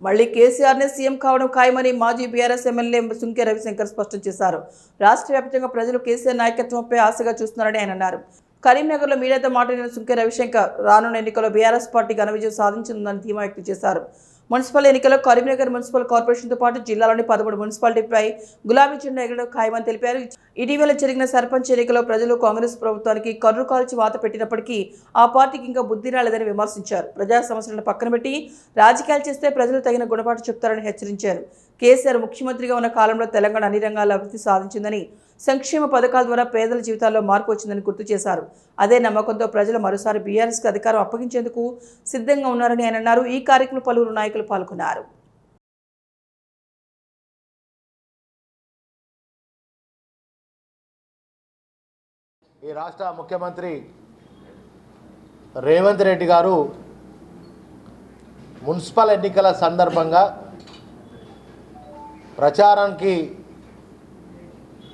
మళ్లీ కేసీఆర్నే సీఎం కావడం ఖాయమని మాజీ బీఆర్ఎస్ ఎమ్మెల్యే సుంకె రవిశంకర్ స్పష్టం చేశారు. రాష్ట్ర వ్యాప్తంగా ప్రజలు కేసీఆర్ నాయకత్వంపై ఆశగా చూస్తున్నారని ఆయన అన్నారు. కరీంనగర్లో మీడియాతో మాట్లాడిన సుంకె రవిశంకర్ రానున్న ఎన్నికల్లో బీఆర్ఎస్ పార్టీ ఘన విజయం సాధించనుందని ధీమా వ్యక్తం చేశారు. మున్సిపల్ ఎన్నికల్లో కరీంనగర్ మున్సిపల్ కార్పొరేషన్తో పాటు జిల్లాలోని 13 మున్సిపాలిటీపై గులాబీ జెండా ఎగరడం ఖాయమని తెలిపారు. ఇటీవల జరిగిన సర్పంచ్ ఎన్నికల్లో ప్రజలు కాంగ్రెస్ ప్రభుత్వానికి కర్రు కాల్చి వాత పెట్టినప్పటికీ ఆ పార్టీకి ఇంకా బుద్ధి రాలేదని విమర్శించారు. ప్రజా సమస్యలను పక్కన పెట్టి రాజకీయాలు చేస్తే ప్రజలు తగిన గుణపాటు చెప్తారని హెచ్చరించారు. కేసీఆర్ ముఖ్యమంత్రిగా ఉన్న కాలంలో తెలంగాణ అన్ని రంగాల్లో అభివృద్ధి సాధించిందని, సంక్షేమ పథకాల ద్వారా పేదల జీవితాల్లో మార్పు వచ్చిందని గుర్తు చేశారు. అదే నమ్మకంతో ప్రజలు మరోసారి బీఆర్ఎస్కి అధికారం అప్పగించేందుకు సిద్ధంగా ఉన్నారని ఆయన అన్నారు. ఈ కార్యక్రమంలో పలువురు నాయకులు పాల్గొన్నారు. ఈ రాష్ట్ర ముఖ్యమంత్రి రేవంత్ రెడ్డి గారు మున్సిపల్ ఎన్నికల సందర్భంగా ప్రచారానికి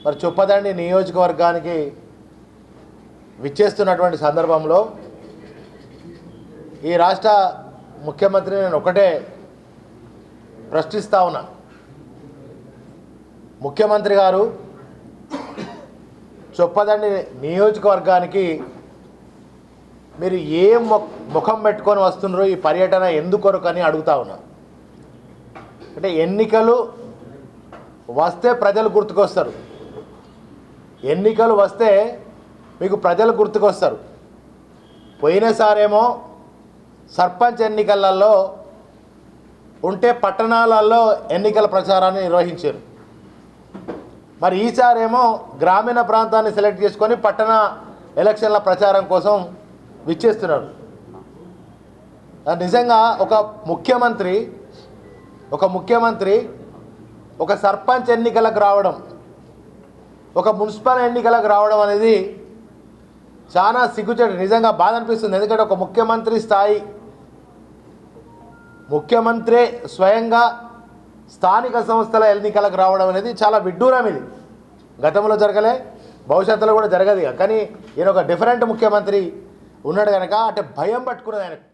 మరి చొప్పదండి నియోజకవర్గానికి విచ్చేస్తున్నటువంటి సందర్భంలో ఈ రాష్ట్ర ముఖ్యమంత్రి నేను ఒకటే ప్రశ్నిస్తా ఉన్నా. ముఖ్యమంత్రి గారు చొప్పదండి నియోజకవర్గానికి మీరు ఏ ముఖం పెట్టుకొని వస్తున్నారో ఈ పర్యటన ఎందుకొరకని అడుగుతా ఉన్నా. అంటే ఎన్నికలు వస్తే ప్రజలు గుర్తుకొస్తారు, ఎన్నికలు వస్తే మీకు ప్రజలు గుర్తుకొస్తారు. పోయినసారేమో సర్పంచ్ ఎన్నికలలో ఉంటే పట్టణాలలో ఎన్నికల ప్రచారాన్ని నిర్వహించారు. మరి ఈసారేమో గ్రామీణ ప్రాంతాన్ని సెలెక్ట్ చేసుకొని పట్టణ ఎలక్షన్ల ప్రచారం కోసం విచ్చేస్తున్నారు. నిజంగా ఒక ముఖ్యమంత్రి ఒక సర్పంచ్ ఎన్నికలకు రావడం, ఒక మున్సిపల్ ఎన్నికలకు రావడం అనేది చాలా సిగ్గుచేటు. నిజంగా బాధ అనిపిస్తుంది. ఎందుకంటే ఒక ముఖ్యమంత్రి స్వయంగా స్థానిక సంస్థల ఎన్నికలకు రావడం అనేది చాలా విడ్డూరం. ఇది గతంలో జరగలే, భవిష్యత్తులో కూడా జరగదు. కానీ ఈయన ఒక డిఫరెంట్ ముఖ్యమంత్రి ఉన్నాడు కనుక అంటే భయం పట్టుకున్నది ఆయనకు.